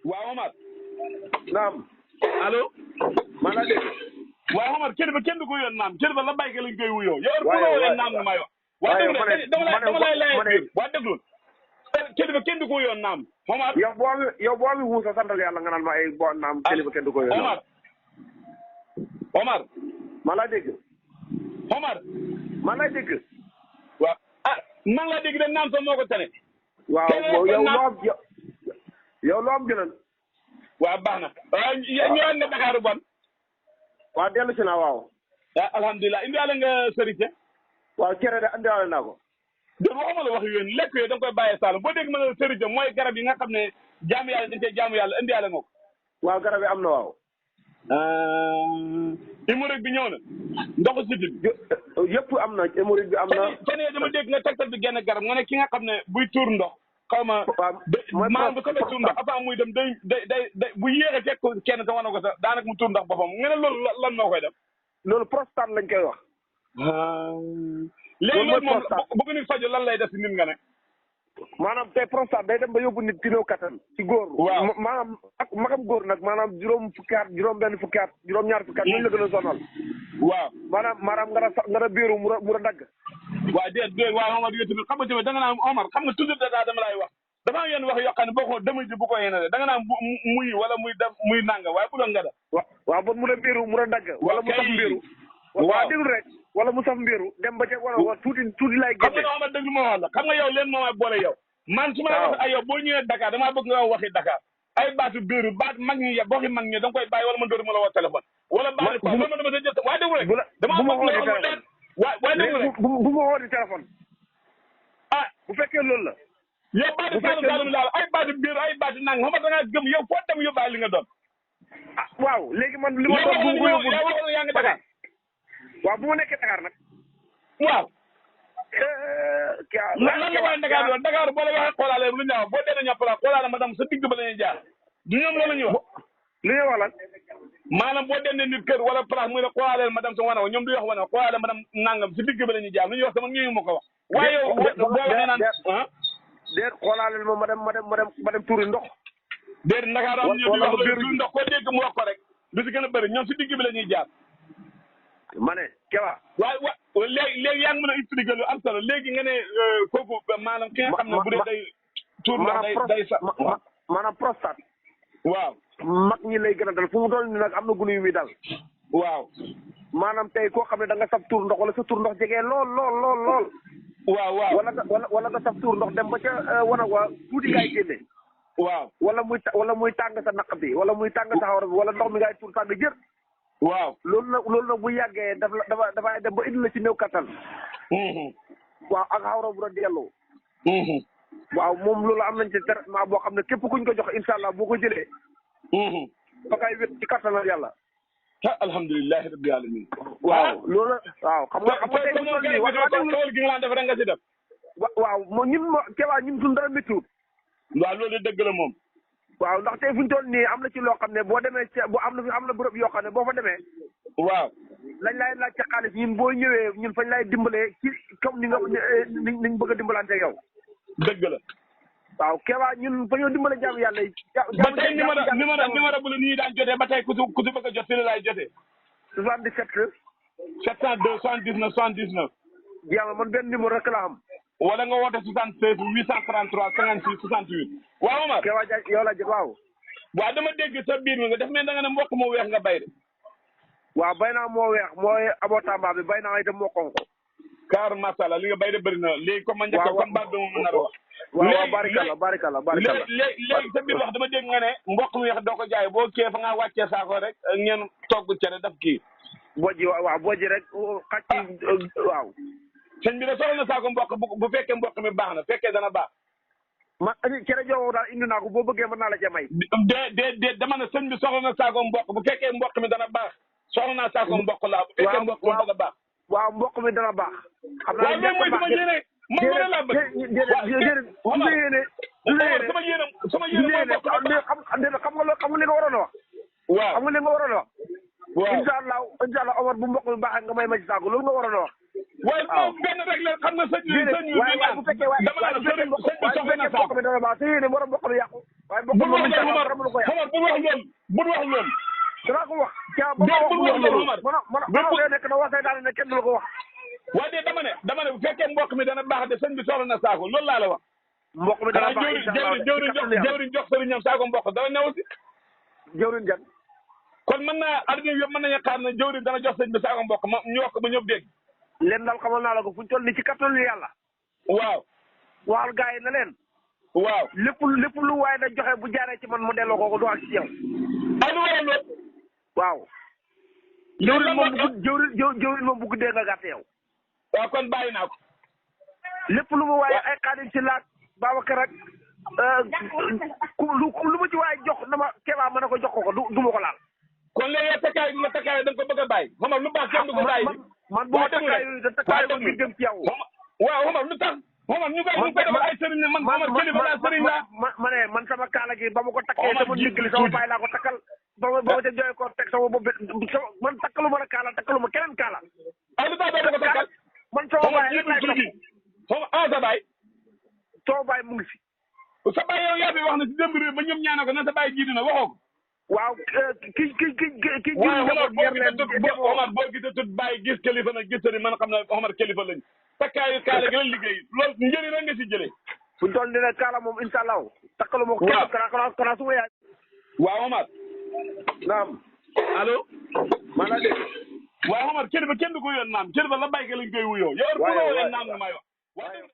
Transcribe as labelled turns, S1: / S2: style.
S1: waaw Omar.
S2: naam.
S1: allo.
S2: maa la dégg.
S1: waaw Omar kër ba kenn du ko yoon naam kër ba la béykat lañ koy wuyoo.
S2: waaye
S1: yow naam nga may wax.
S2: waaye
S1: dama lay laaj waa déglul. kër ba kenn du ko yoon naam. Omar
S2: yow boo amee wuusa santal yàlla nga naan ma ay boo naam kilifa kenn du ko yoon.
S1: Omar.
S2: maa la dégg.
S1: Omar.
S2: maa la dégg.
S1: waaw man la dégg de naam sax moo ko tane.
S2: waaw yow loo am jëlal.
S1: waaw baax na. waaw ñëwaat nga Dakar bon.
S2: waaw dellu si naa waaw.
S1: alhamdulilah indiwaale nga sëriñ.
S2: waaw cere de indiwaale naa ko.
S1: de waxuma la wax yéen lekk yooyu da nga koy bàyyee Saalum boo dégg ma ne sëriñ mooy garab yi nga xam ne jaamu yàlla dañ cee jaamu yàlla indiwaale nga ko.
S2: waaw garab yi am na waaw.
S1: hémorroïde bi ñëw na. ndoxu siti bi.
S2: yëpp am na hémorroïde bi am na.
S1: fan yii dama dégg nga tegtal bi genn garab nga ne ki nga xam ne buy tuur ndox. xaw ma maanaam bu soobee tuur ndox avant muy dem day bu yéexee fekk kenn te wane ko sax daanaka mu tuur ndox boppam nga ne loolu lan moo koy def.
S2: loolu prostate lañ koy wax.
S1: léegi loolu moom bu ko nit faju lan lay def si nit nga ne.
S2: maanaam tey prostate day dem ba yóbbu nit ci néew kattan. ci góor.
S1: waaw
S2: maanaam ak magam góor nag maanaam juróom fukki at juróom benn fukki at juróom ñaar fukki at ñooñu la gën a sonal.
S1: waaw
S2: maanaam nga ra biiru mu ra dagg.
S1: waaw déedéet waaw Omar yow tamit xam nga tamit danga naan Omar xam nga toujours dama lay wax dafa am yenn wax yoo xam ne boo ko demee ji bu ko yéene danga naan muy wala muy nanga waaye bu doon nga def.
S2: waaw bon mu ra biiru mu ra dagg. wala mu saf mbiiru. waaw déglu rek wala mu saf mbiiru dem ba ca wala tuuti lay génne.
S1: xam nga Omar déglu ma wax la xam nga yow leen moom boole yow. man su ma la wax ay yow boo ñëwee Dakar damaa bëgg nga waxi Dakar ay baatu biiru baat mag ñi ya waxi mag ñi da nga koy bàyyi wala ma dóor ma la woo téléphone. wala baatu quoi loolu dama sa jot waaye déglu rek. dama bëgg nga wax leen waaye déglu rek
S2: bu ma woo di téléphone. bu fekkee loolu la.
S1: yow baatu Saalum laal ay baatu biir ay baatu nang xam nga da ngaa gëm yow foo dem yóbbaale li nga doon.
S2: waaw léegi man li ma doon bu ko yóbbu
S1: yaa ngi Dakar.
S2: waaw bu ma nekkee Dakar nag.
S1: waaw. lan la waa Dakar doon Dakar boo la waxee xoolaale lu ñaaw boo dee ñàpp la xoolaale ma dem sa digg ba la ñuy jaar. du ñoom loolu la ñuy wax.
S2: li ñuy wax lan.
S1: maanaam boo demee nit kër wala place muy ne xoolaaleel ma dem sa wana ñoom du wax wana xoolaaleel ma dem nangam si digg ba la ñuy jaar lu ñuy wax sama ñëw ma ko wax. waaye yow boo waxee naan
S2: déet xoolaaleel ma dem tuuri ndox.
S1: déet Dakar am ñëw di wax tuuri ndox koo dégg mu wax ko rek du si gën a bëri ñoom si digg bi la ñuy jaar.
S2: ma ne Kewa.
S1: waaw léegi yaa ngi mën a expliquer lu am solo léegi nga ne kooku maanaam ki nga xam ne bu dee day tuur ndox day sa
S2: maanaam prostate.
S1: waaw
S2: mag ñi lay gën a dal fu mu toll nii nag am na gunu yu muy dal.
S1: waaw
S2: maanaam tey koo xam ne da nga saf tuur ndox wala sa tuur ndox jege lool.
S1: waaw
S2: wala nga saf tuur ndox dem ba ca wana wa tuuti ngay génne.
S1: waaw
S2: wala muy tàng sa naq bi wala muy tàng sa xawra bi wala ndox mi ngay tuur tàng jër.
S1: waaw
S2: loolu nag bu yàggee dafay dem ba indi la ci néew kattan. waaw ak xawra bu la delloo. waaw moom loolu am nañ ci traitement boo xam ne képp kuñ ko jox incha allah boo ko jëlee. ba kay wét ci kattanal yàlla.
S1: alhamdulilah rabbil alamin.
S2: waaw loolu waaw xam nga tey bu toll nii
S1: wax gi nga laan def rek nga si def.
S2: waaw moo ñun suñu dara méttiwut.
S1: waaw loolu dëgg la moom.
S2: waaw ndax tey fu ñu toll nii am na ci loo xam ne boo demee am na bërëb yoo xam ne boo fa demee.
S1: waaw.
S2: lañ lay laaj ca xaalis ñun boo ñëwee ñun fañ lay dimbalee ci comme ni nga niñ bëgg a dimbalante yow.
S1: dëgg la.
S2: waaw Kewa ñun fa ñoo dimbale jaamu yàlla yi.
S1: ba tey numéro bu la nii daan jotee ba tey ku si bëgg a jot fi la laay jotee.
S2: 77.
S1: 702 79 79.
S2: jeex na man benn numéro rek la am.
S1: wala nga woote 76 833 56 68. waaw Omar.
S2: Kewa Diagne yow la jot waaw.
S1: waaw dama dégg sa biir mi nga def mais da nga ne mboq moo weex nga bay de.
S2: waaw bay naa moo weex mooy abotamba bi bay naa itam moo xonq.
S1: car macha allah li nga bay de bëri na léegi comme ma njëkk comme baat dama mën a wax.
S2: waaw barikalla
S1: léegi sa biir wax dama dégg nga ne mboq mi weex doo ko jaay boo kii fa ngaa wàccee saako rek ngeen togg cere daf kii.
S2: bojji waaw bojji rek xaj waaw.
S1: sëñ bi de soxla na saako mboq bu fekkee mboq mi baax na fekkee dana baax.
S2: cere joowu daal indi naa ko boo bëggee mën naa la ca may.
S1: déet dama ne sëñ bi soxla na saako mboq bu fekkee mboq mi dana baax soxla naa saako mboq laa bu fekkee mboq mi dana baax.
S2: waaw mboq mi dana baax. xam naa
S1: ne mooy sama yéene man ma laa bëgg. sama yéene mooy
S2: xam nga li nga waroon a wax.
S1: waaw
S2: xam nga li nga waroon a wax.
S1: waaw
S2: incha allah Omar bu mboq mi baaxee nga may ma ci saako loolu nga waroon a wax.
S1: waaye moom benn rek la xam nga sëñ bi
S2: waaye bu fekkee
S1: dama la sëñ bi soxla na saako
S2: mi dana baax sa yéene war a mboq mi yàqu
S1: bul wax loolu Omar Omar bul wax loolu bul wax loolu.
S2: danaa ko wax. caa ba ma wax
S1: bul wax loolu Omar.
S2: man nekk na wasay daal ne kenn du la ko wax.
S1: waaye de dama ne bu fekkee mbokk mi dana baax de sëñ bi soxla na saako loolu laa la wax.
S2: mbokk mi dana baax incha allah
S1: jëwriñ jox sëriñam saako mbokk dana ñëw si.
S2: jëwriñ jan.
S1: kon mën naa adduna yëpp mën nañu xaar ne jëwriñ dana jox sëñ bi saako mbokk ma ñu wax ko ba ñëpp dégg.
S2: leen daal xamal naa la ko fu ñu toll nii ci kattanu yàlla.
S1: waaw.
S2: waxal gars yi na leen.
S1: waaw
S2: lépp lu waaye da joxe bu jaaree ci man mu delloo ko du ak ci yow.
S1: ay lu waral lool.
S2: waaw. jëwriñ moom bu guddee nga gàtt yow.
S1: waaw kon bàyyi naa ko.
S2: lépp lu mu waaye ay xaadim si laag Babacar ak lu ma ci waaye jox dama Kéba mën na ko jox ko du ma ko laal.
S1: kon léegi yow takkaay bi nga takkaay da nga ko bëgg a bàyyi Omar lu baax kenn du ko bàyyi.
S2: man bu ma takkaay yooyu da takkaay yooyu ngir jëm ci yow.
S1: waaw Omar lu tax. Omar ñu koy defal ay sëriñ ne man Omar kilifa laa sëriñ laa.
S2: ma ne man sama kaala gi ba ma ko takkee sama ndigli sama baay laa ko takkal ba ma ca jooy ko teg sama bopp man takkalu ma la kaala takkalu ma keneen kaala.
S1: ah lu tax doo ko takkal.
S2: man sama baay rek laay topp.
S1: sa baay.
S2: sama baay mu ngi fi.
S1: sa baay yow yaa fi wax na si démb réew ba ñoom ñaane ko na sa baay jiitu na waxoo ko.
S2: waaw ki
S1: Omar boo gisee tut bàyyi gis kilifa nag gis ni man xam ne Omar kilifa lañ takkaayu kaala gi lañ liggéey loolu njëriñ rek nga si jëlee.
S2: fu ñu toll nii nag kaala moom incha allah takkalu ma ko. waaw kanaa su ma yaay.
S1: waaw Omar.
S2: naam.
S1: allo.
S2: maa la dégg.
S1: waaw Omar kilifa kenn du ko yoon naam kilifa la bàyyi lañ koy wuyoo. yow heure bu ma wooyee naam nga may wax.